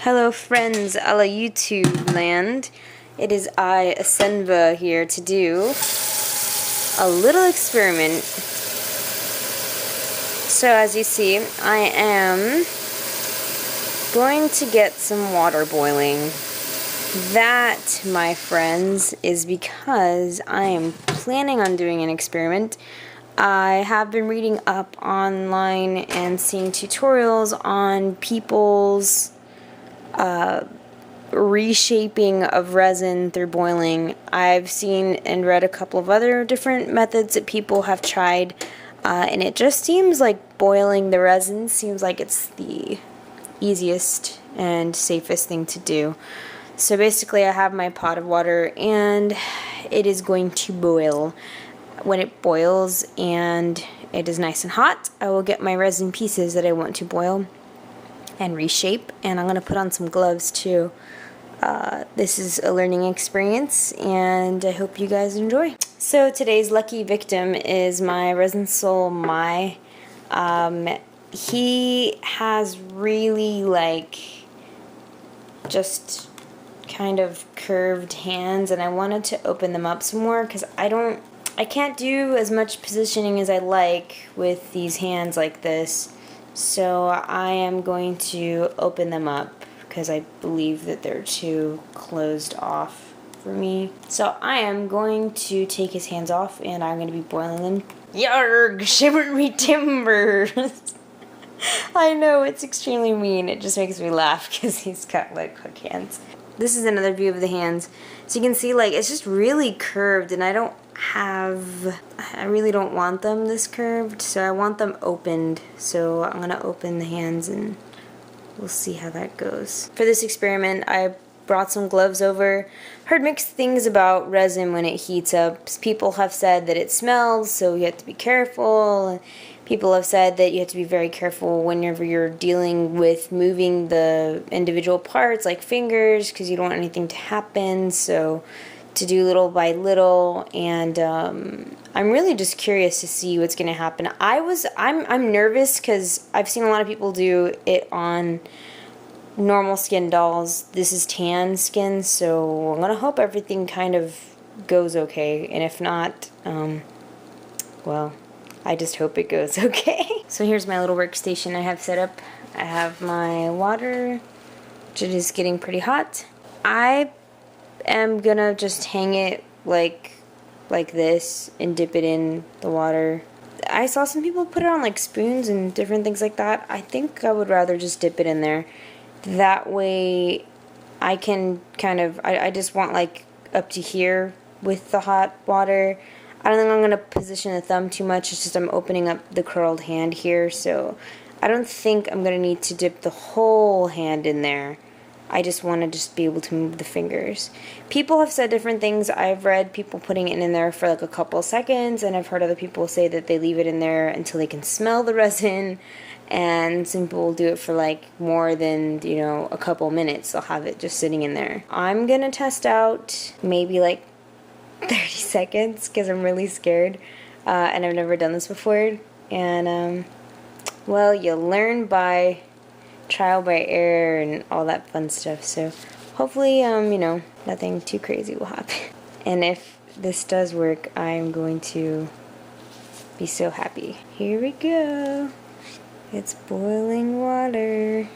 Hello friends a la YouTube land. It is I, Asenva, here to do a little experiment. So as you see, I am going to get some water boiling. That, my friends, is because I am planning on doing an experiment. I have been reading up online and seeing tutorials on people's reshaping of resin through boiling. I've seen and read a couple of other different methods that people have tried, and it just seems like boiling the resin seems like it's the easiest and safest thing to do. So basically I have my pot of water and it is going to boil. When it boils and it is nice and hot, I will get my resin pieces that I want to boil and reshape, and I'm going to put on some gloves too. This is a learning experience and I hope you guys enjoy. So today's lucky victim is my resin soul Mai. He has really just kind of curved hands, and I wanted to open them up some more because I can't do as much positioning as I like with these hands like this. So I am going to open them up because I believe that they're too closed off for me. So I am going to take his hands off and I'm going to be boiling them. Yarg, shiver me timbers. I know, it's extremely mean. It just makes me laugh because he's got like hook hands. This is another view of the hands. So you can see it's just really curved, and I really don't want them this curved, so I want them opened. So I'm gonna open the hands and we'll see how that goes. For this experiment, I brought some gloves over. Heard mixed things about resin when it heats up. People have said that it smells, so you have to be careful. People have said that you have to be very careful whenever you're dealing with moving the individual parts like fingers, because you don't want anything to happen, so to do little by little. And I'm really just curious to see what's going to happen. I'm nervous because I've seen a lot of people do it on normal skin dolls. This is tan skin, so I'm going to hope everything kind of goes okay, and if not, well, I just hope it goes okay. So here's my little workstation I have set up. I have my water, which is getting pretty hot. I am gonna just hang it like this and dip it in the water. I saw some people put it on like spoons and different things like that. I think I would rather just dip it in there. That way I can I just want like up to here with the hot water. I don't think I'm going to position the thumb too much. It's just I'm opening up the curled hand here, so I don't think I'm going to need to dip the whole hand in there. I just want to be able to move the fingers. People have said different things. I've read people putting it in there for like a couple seconds, and I've heard other people say that they leave it in there until they can smell the resin, and some people will do it for like more than, a couple minutes. They'll have it just sitting in there. I'm going to test out maybe like 30 seconds because I'm really scared, and I've never done this before, and well, you learn by trial by error and all that fun stuff, so hopefully nothing too crazy will happen. And if this does work, I'm going to be so happy. Here we go. It's boiling water.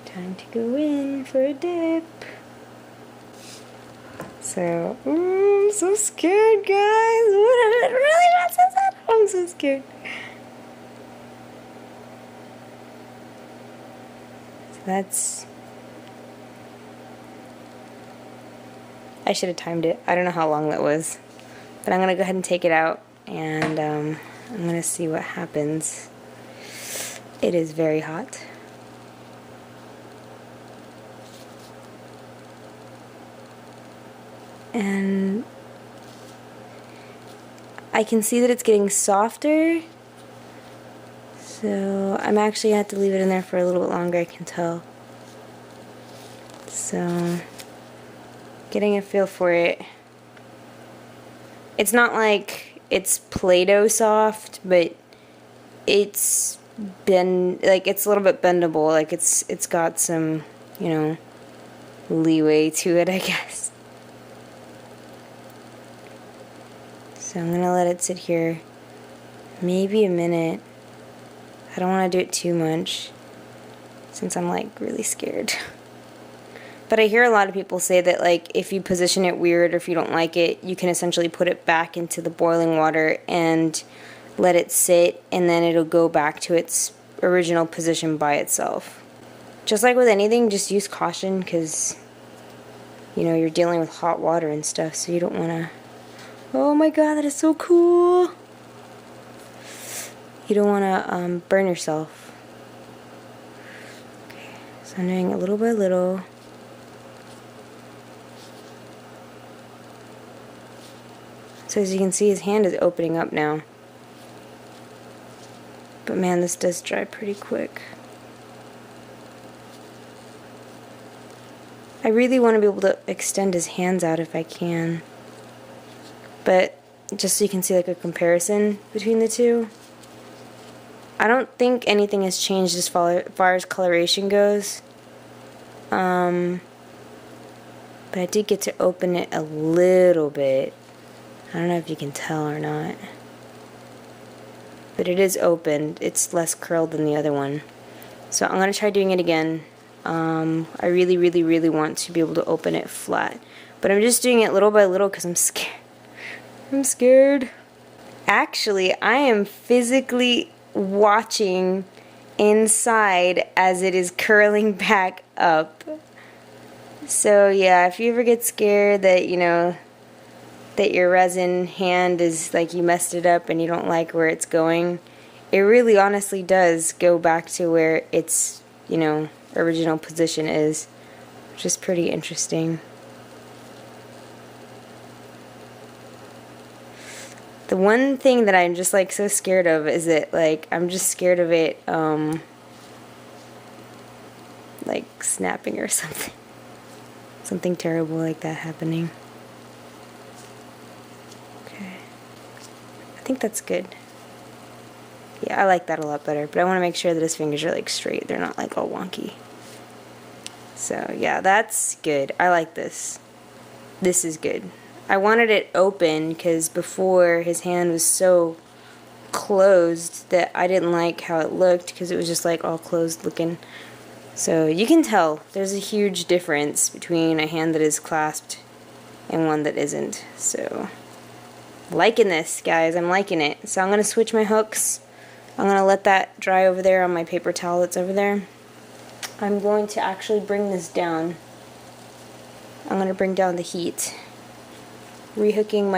Time to go in for a dip. So, I'm so scared, guys. Really not so sad. I'm so scared. So that's... I should have timed it. I don't know how long that was. But I'm going to go ahead and take it out, and I'm going to see what happens. It is very hot. And I can see that it's getting softer, so I'm actually going to have to leave it in there for a little bit longer, I can tell. So, getting a feel for it. It's not like it's Play-Doh soft, but it's bend, like it's a little bit bendable, like it's got some, you know, leeway to it, I guess. So I'm gonna let it sit here maybe a minute. I don't want to do it too much since I'm like really scared. But I hear a lot of people say that like if you position it weird or if you don't like it, you can essentially put it back into the boiling water and let it sit, and then it'll go back to its original position by itself. Just like with anything, just use caution, because you know you're dealing with hot water and stuff, so you don't want to... Oh my god, that is so cool! You don't want to burn yourself. Okay, so I'm doing it little by little. So as you can see, his hand is opening up now. But man, this does dry pretty quick. I really want to be able to extend his hands out if I can. But just so you can see like a comparison between the two. I don't think anything has changed as far as coloration goes. But I did get to open it a little bit. I don't know if you can tell or not. But it is opened. It's less curled than the other one. So I'm going to try doing it again. I really, really, really want to be able to open it flat. But I'm just doing it little by little because I'm scared. I'm scared. Actually, I am physically watching inside as it is curling back up. So yeah, if you ever get scared that, you know, that your resin hand is like you messed it up and you don't like where it's going, it really honestly does go back to where its, you know, original position is, which is pretty interesting. The one thing that I'm just like so scared of is that like I'm just scared of it like snapping or something. Something terrible like that happening. Okay. I think that's good. Yeah, I like that a lot better, but I want to make sure that his fingers are like straight. They're not like all wonky. So yeah, that's good. I like this. This is good. I wanted it open because before his hand was so closed that I didn't like how it looked because it was just like all closed looking. So you can tell there's a huge difference between a hand that is clasped and one that isn't. So liking this, guys. I'm liking it. So I'm going to switch my hooks. I'm going to let that dry over there on my paper towel that's over there. I'm going to actually bring this down. I'm going to bring down the heat. Rehooking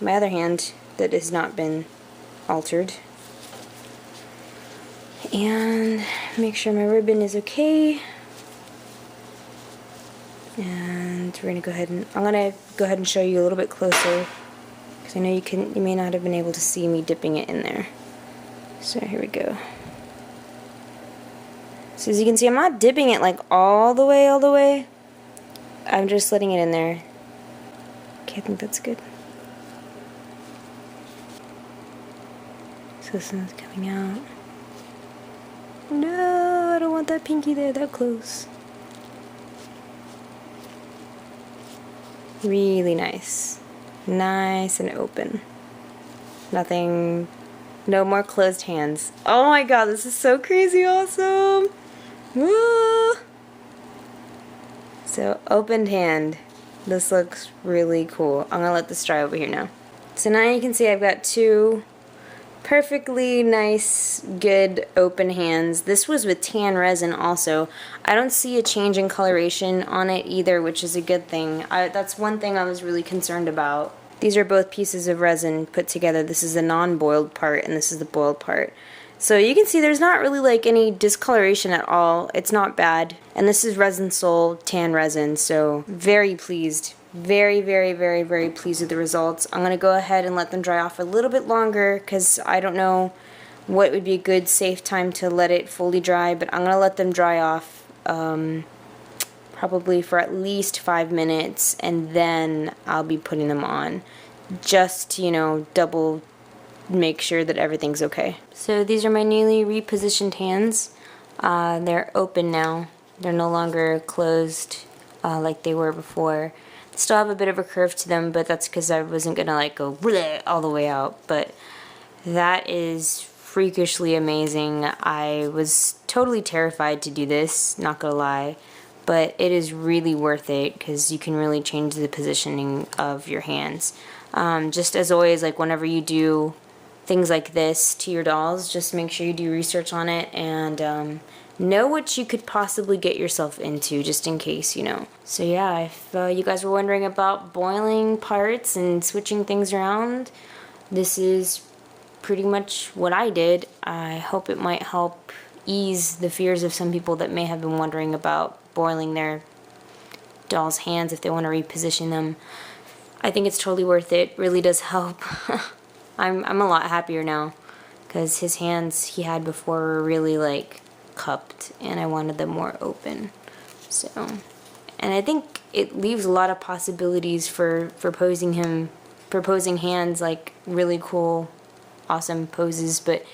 my other hand that has not been altered. And make sure my ribbon is okay. And we're going to go ahead and I'm going to go ahead and show you a little bit closer because I know you may not have been able to see me dipping it in there. So here we go. So as you can see, I'm not dipping it like all the way. I'm just letting it in there. Okay, I think that's good. So this one's coming out. No, I don't want that pinky there that close. Really nice. Nice and open. Nothing, no more closed hands. Oh my god, this is so crazy awesome. Woo! So, opened hand. This looks really cool. I'm gonna let this dry over here now. So now you can see I've got two perfectly nice, good open hands. This was with tan resin also. I don't see a change in coloration on it either, which is a good thing. That's one thing I was really concerned about. These are both pieces of resin put together. This is the non-boiled part and this is the boiled part. So you can see there's not really like any discoloration at all. It's not bad. And this is Resin Soul tan resin, so very pleased. Very, very, very, very pleased with the results. I'm going to go ahead and let them dry off a little bit longer because I don't know what would be a good safe time to let it fully dry, but I'm going to let them dry off probably for at least 5 minutes, and then I'll be putting them on. Just, you know, double make sure that everything's okay. So these are my newly repositioned hands. They're open now. They're no longer closed like they were before. Still have a bit of a curve to them, but that's because I wasn't gonna like go all the way out. But that is freakishly amazing. I was totally terrified to do this, not gonna lie, but it is really worth it because you can really change the positioning of your hands. Just as always, like whenever you do things like this to your dolls, just make sure you do research on it and know what you could possibly get yourself into, just in case, you know. So yeah, if you guys were wondering about boiling parts and switching things around, this is pretty much what I did. I hope it might help ease the fears of some people that may have been wondering about boiling their dolls' hands if they want to reposition them. I think it's totally worth it. Really does help. I'm a lot happier now because his hands he had before were really like cupped and I wanted them more open. So, and I think it leaves a lot of possibilities for posing hands, like really cool, awesome poses, but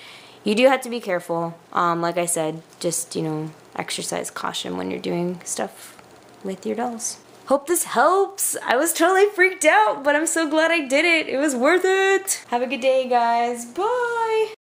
you do have to be careful. Like I said, just, you know, exercise caution when you're doing stuff with your dolls. Hope this helps. I was totally freaked out, but I'm so glad I did it. It was worth it. Have a good day, guys. Bye.